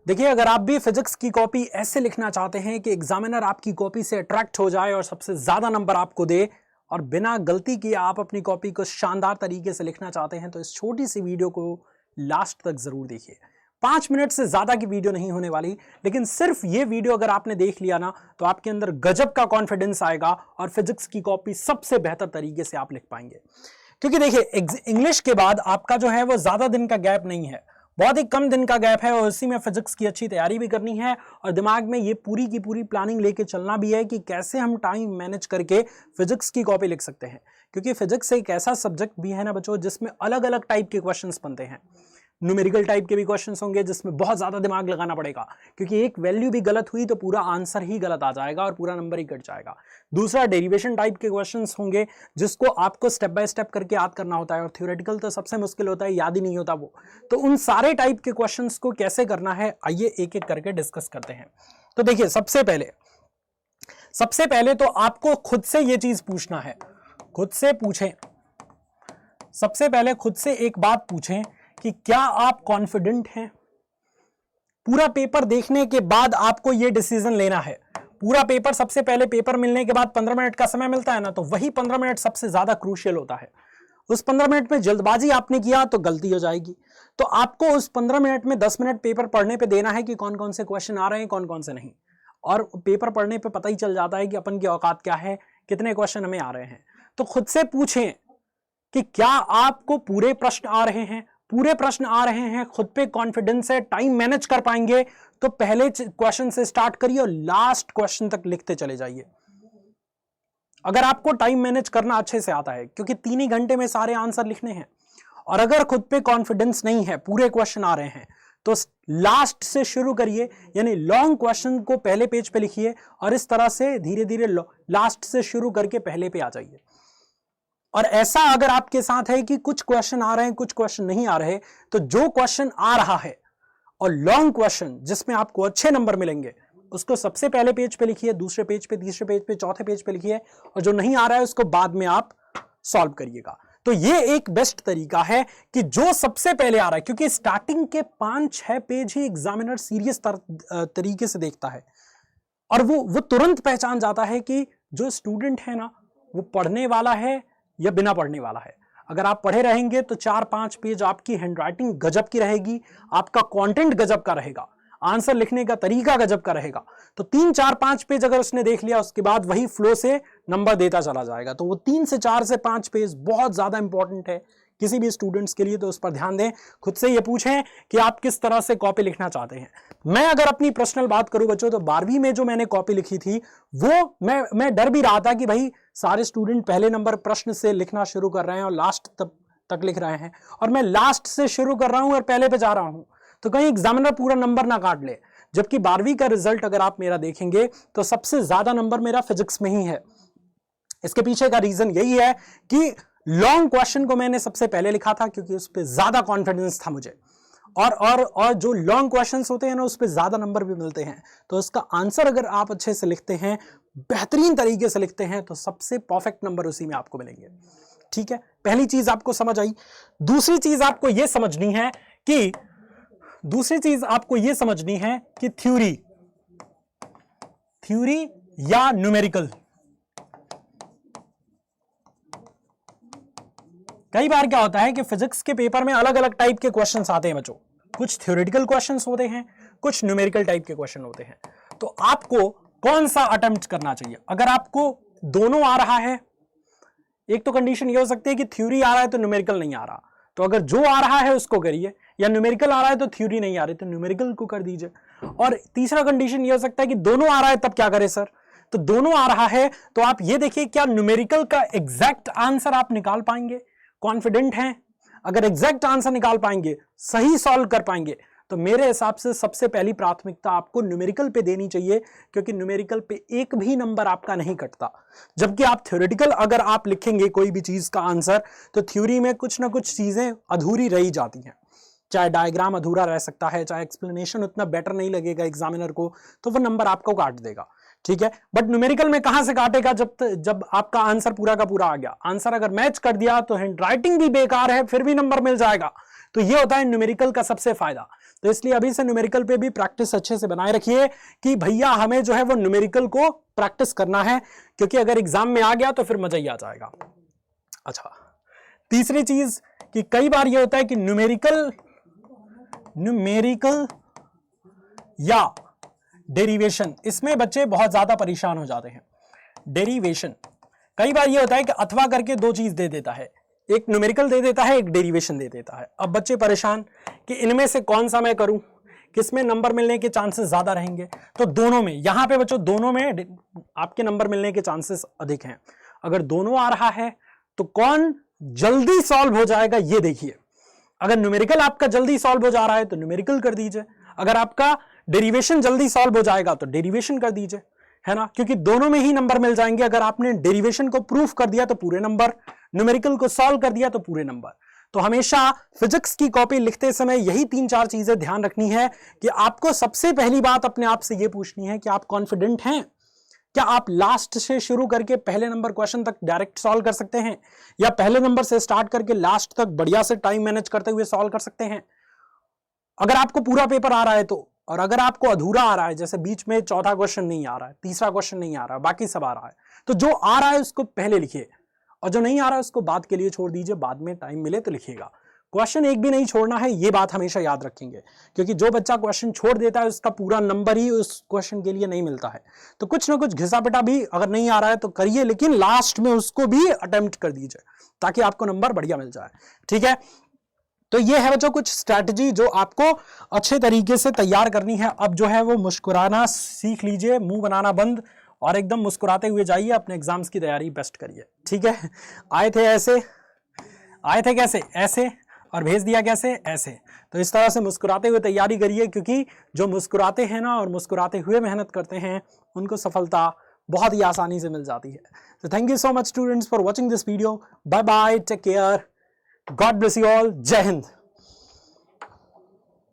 देखिए, अगर आप भी फिजिक्स की कॉपी ऐसे लिखना चाहते हैं कि एग्जामिनर आपकी कॉपी से अट्रैक्ट हो जाए और सबसे ज्यादा नंबर आपको दे और बिना गलती किए आप अपनी कॉपी को शानदार तरीके से लिखना चाहते हैं, तो इस छोटी सी वीडियो को लास्ट तक जरूर देखिए। 5 मिनट से ज्यादा की वीडियो नहीं होने वाली, लेकिन सिर्फ ये वीडियो अगर आपने देख लिया ना, तो आपके अंदर गजब का कॉन्फिडेंस आएगा और फिजिक्स की कॉपी सबसे बेहतर तरीके से आप लिख पाएंगे। क्योंकि देखिए, इंग्लिश के बाद आपका जो है वो ज्यादा दिन का गैप नहीं है, बहुत ही कम दिन का गैप है और उसी में फिजिक्स की अच्छी तैयारी भी करनी है और दिमाग में ये पूरी की पूरी प्लानिंग लेके चलना भी है कि कैसे हम टाइम मैनेज करके फिजिक्स की कॉपी लिख सकते हैं। क्योंकि फिजिक्स एक ऐसा सब्जेक्ट भी है ना बच्चों, जिसमें अलग अलग टाइप के क्वेश्चंस बनते हैं। न्यूमेरिकल टाइप के भी क्वेश्चंस होंगे जिसमें बहुत ज्यादा दिमाग लगाना पड़ेगा, क्योंकि एक वैल्यू भी गलत हुई तो पूरा आंसर ही गलत आ जाएगा और पूरा नंबर ही कट जाएगा। दूसरा, डेरिवेशन टाइप के क्वेश्चंस होंगे जिसको आपको स्टेप बाय स्टेप करके याद करना होता है और थ्योरेटिकल तो सबसे मुश्किल होता है, याद ही नहीं होता वो। तो उन सारे टाइप के क्वेश्चंस को कैसे करना है, आइए एक एक करके डिस्कस करते हैं। तो देखिए, सबसे पहले तो आपको खुद से ये चीज पूछना है, खुद से पूछें, सबसे पहले खुद से एक बात पूछें कि क्या आप कॉन्फिडेंट हैं। पूरा पेपर देखने के बाद आपको यह डिसीजन लेना है। पूरा पेपर, सबसे पहले पेपर मिलने के बाद 15 मिनट का समय मिलता है ना, तो वही 15 मिनट सबसे ज्यादा क्रूशियल होता है। उस 15 मिनट में जल्दबाजी आपने किया तो गलती हो जाएगी। तो आपको उस 15 मिनट में 10 मिनट पेपर पढ़ने पे देना है कि कौन कौन से क्वेश्चन आ रहे हैं, कौन कौन से नहीं। और पेपर पढ़ने पे पता ही चल जाता है कि अपन की औकात क्या है, कितने क्वेश्चन हमें आ रहे हैं। तो खुद से पूछें कि क्या आपको पूरे प्रश्न आ रहे हैं। पूरे प्रश्न आ रहे हैं, खुद पे कॉन्फिडेंस है, टाइम मैनेज कर पाएंगे, तो पहले क्वेश्चन से स्टार्ट करिए और लास्ट क्वेश्चन तक लिखते चले जाइए। अगर आपको टाइम मैनेज करना अच्छे से आता है, क्योंकि 3 ही घंटे में सारे आंसर लिखने हैं। और अगर खुद पे कॉन्फिडेंस नहीं है, पूरे क्वेश्चन आ रहे हैं, तो लास्ट से शुरू करिए, यानी लॉन्ग क्वेश्चन को पहले पेज पे लिखिए और इस तरह से धीरे धीरे लास्ट से शुरू करके पहले पे आ जाइए। और ऐसा अगर आपके साथ है कि कुछ क्वेश्चन आ रहे हैं, कुछ क्वेश्चन नहीं आ रहे, तो जो क्वेश्चन आ रहा है और लॉन्ग क्वेश्चन जिसमें आपको अच्छे नंबर मिलेंगे, उसको सबसे पहले पेज पे लिखिए, दूसरे पेज पे, तीसरे पेज पे, चौथे पेज पे लिखिए, और जो नहीं आ रहा है उसको बाद में आप सॉल्व करिएगा। तो ये एक बेस्ट तरीका है कि जो सबसे पहले आ रहा है, क्योंकि स्टार्टिंग के 5-6 पेज ही एग्जामिनर सीरियस तरीके से देखता है और वो तुरंत पहचान जाता है कि जो स्टूडेंट है ना, वो पढ़ने वाला है या बिना पढ़ने वाला है। अगर आप पढ़े रहेंगे तो 4-5 पेज आपकी हैंडराइटिंग गजब की रहेगी, आपका कंटेंट गजब का रहेगा, आंसर लिखने का तरीका गजब का रहेगा। तो 3-4-5 पेज अगर उसने देख लिया, उसके बाद वही फ्लो से नंबर देता चला जाएगा। तो वो 3 से 4 से 5 पेज बहुत ज्यादा इंपॉर्टेंट है किसी भी स्टूडेंट्स के लिए, तो उस पर ध्यान दें। खुद से ये पूछें कि आप किस तरह से कॉपी लिखना चाहते हैं। मैं अगर अपनी पर्सनल बात करूं बच्चों, तो 12वीं में जो मैंने कॉपी लिखी थी, वो मैं डर भी रहा था कि भाई सारे स्टूडेंट पहले नंबर प्रश्न से लिखना शुरू कर रहे हैं और लास्ट तक लिख रहे हैं, और मैं लास्ट से शुरू कर रहा हूं और पहले पे जा रहा हूं, तो कहीं एग्जामिनर पूरा नंबर ना काट ले। जबकि 12वीं का रिजल्ट अगर आप मेरा देखेंगे तो सबसे ज्यादा नंबर मेरा फिजिक्स में ही है। इसके पीछे का रीजन यही है कि लॉन्ग क्वेश्चन को मैंने सबसे पहले लिखा था, क्योंकि उस पर ज्यादा कॉन्फिडेंस था मुझे, और जो लॉन्ग क्वेश्चंस होते हैं ना, उस पर ज्यादा नंबर भी मिलते हैं। तो इसका आंसर अगर आप अच्छे से लिखते हैं, बेहतरीन तरीके से लिखते हैं, तो सबसे परफेक्ट नंबर उसी में आपको मिलेंगे। ठीक है, पहली चीज आपको समझ आई। दूसरी चीज आपको यह समझनी है कि थ्योरी या न्यूमेरिकल। कई बार क्या होता है कि फिजिक्स के पेपर में अलग अलग टाइप के क्वेश्चंस आते हैं बच्चों। कुछ थ्योरेटिकल क्वेश्चंस होते हैं, कुछ न्यूमेरिकल टाइप के क्वेश्चन होते हैं। तो आपको कौन सा अटेम्प्ट करना चाहिए? अगर आपको दोनों आ रहा है, एक तो कंडीशन ये हो सकती है कि थ्योरी आ रहा है तो न्यूमेरिकल नहीं आ रहा, तो अगर जो आ रहा है उसको करिए, या न्यूमेरिकल आ रहा है तो थ्योरी नहीं आ रही तो न्यूमेरिकल को कर दीजिए। और तीसरा कंडीशन ये हो सकता है कि दोनों आ रहा है, तब क्या करें सर? तो दोनों आ रहा है तो आप ये देखिए, क्या न्यूमेरिकल का एग्जैक्ट आंसर आप निकाल पाएंगे? कॉन्फिडेंट हैं? अगर एग्जैक्ट आंसर निकाल पाएंगे, सही सॉल्व कर पाएंगे, तो मेरे हिसाब से सबसे पहली प्राथमिकता आपको न्यूमेरिकल पे देनी चाहिए, क्योंकि न्यूमेरिकल पे एक भी नंबर आपका नहीं कटता। जबकि आप थ्योरेटिकल अगर आप लिखेंगे कोई भी चीज का आंसर, तो थ्योरी में कुछ ना कुछ चीजें अधूरी रही जाती हैं। चाहे डायग्राम अधूरा रह सकता है, चाहे एक्सप्लेनेशन उतना बेटर नहीं लगेगा एग्जामिनर को, तो वो नंबर आपको काट देगा। ठीक है। बट न्यूमेरिकल में कहां से काटेगा जब आपका आंसर पूरा का पूरा आ गया। आंसर अगर मैच कर दिया तो हैंड राइटिंग भी बेकार है फिर भी नंबर मिल जाएगा। तो ये होता है न्यूमेरिकल का सबसे फायदा। तो इसलिए अभी से न्यूमेरिकल पे भी प्रैक्टिस अच्छे से बनाए रखिए कि भैया हमें जो है वो न्यूमेरिकल को प्रैक्टिस करना है, क्योंकि अगर एग्जाम में आ गया तो फिर मजा ही आ जाएगा। अच्छा, तीसरी चीज कि कई बार ये होता है कि न्यूमेरिकल या डेरिवेशन, इसमें बच्चे बहुत ज्यादा परेशान हो जाते हैं। डेरिवेशन कई बार ये होता है कि अथवा करके दो चीज दे देता है, एक न्यूमेरिकल दे देता है, एक डेरिवेशन दे देता है। अब बच्चे परेशान कि इनमें से कौन सा मैं करूं, किसमें नंबर मिलने के चांसेस ज्यादा रहेंगे। तो दोनों में, यहां पे बच्चों दोनों में आपके नंबर मिलने के चांसेस अधिक हैं। अगर दोनों आ रहा है तो कौन जल्दी सॉल्व हो जाएगा ये देखिए। अगर न्यूमेरिकल आपका जल्दी सॉल्व हो जा रहा है तो न्यूमेरिकल कर दीजिए, अगर आपका डेरिवेशन जल्दी सॉल्व हो जाएगा तो डेरिवेशन कर दीजिए, है ना, क्योंकि दोनों में ही नंबर मिल जाएंगे। अगर आपने डेरिवेशन को प्रूफ कर दिया तो पूरे नंबर, न्यूमेरिकल को सॉल्व कर दिया तो पूरे नंबर। तो हमेशा फिजिक्स की कॉपी लिखते समय यही 3-4 चीजें ध्यान रखनी है कि आपको सबसे पहली बात अपने आप से यह पूछनी है कि आप कॉन्फिडेंट हैं। क्या आप लास्ट से शुरू करके पहले नंबर क्वेश्चन तक डायरेक्ट सॉल्व कर सकते हैं, या पहले नंबर से स्टार्ट करके लास्ट तक बढ़िया से टाइम मैनेज करते हुए सॉल्व कर सकते हैं। अगर आपको पूरा पेपर आ रहा है तो, और अगर आपको अधूरा आ रहा है, जैसे बीच में चौथा क्वेश्चन नहीं आ रहा है, तीसरा क्वेश्चन नहीं आ रहा है, बाकी सब आ रहा है, तो जो आ रहा है उसको पहले लिखिए और जो नहीं आ रहा है उसको बाद के लिए छोड़ दीजिए, बाद में टाइम मिले तो लिखिएगा। क्वेश्चन एक भी नहीं छोड़ना है, ये बात हमेशा याद रखेंगे, क्योंकि जो बच्चा क्वेश्चन छोड़ देता है उसका पूरा नंबर ही उस क्वेश्चन के लिए नहीं मिलता है। तो कुछ ना कुछ घिसा पिटा भी अगर नहीं आ रहा है तो करिए, लेकिन लास्ट में उसको भी अटेम्प्ट कर दीजिए ताकि आपको नंबर बढ़िया मिल जाए। ठीक है, तो ये है बच्चों कुछ स्ट्रैटेजी जो आपको अच्छे तरीके से तैयार करनी है। अब जो है वो मुस्कुराना सीख लीजिए, मुंह बनाना बंद, और एकदम मुस्कुराते हुए जाइए, अपने एग्जाम्स की तैयारी बेस्ट करिए। ठीक है, आए थे ऐसे, आए थे कैसे, ऐसे, और भेज दिया कैसे, ऐसे। तो इस तरह से मुस्कुराते हुए तैयारी करिए, क्योंकि जो मुस्कुराते हैं ना और मुस्कुराते हुए मेहनत करते हैं उनको सफलता बहुत ही आसानी से मिल जाती है। तो thank you so much students for watching this video. Bye bye, take care, God bless you all, जय हिंद।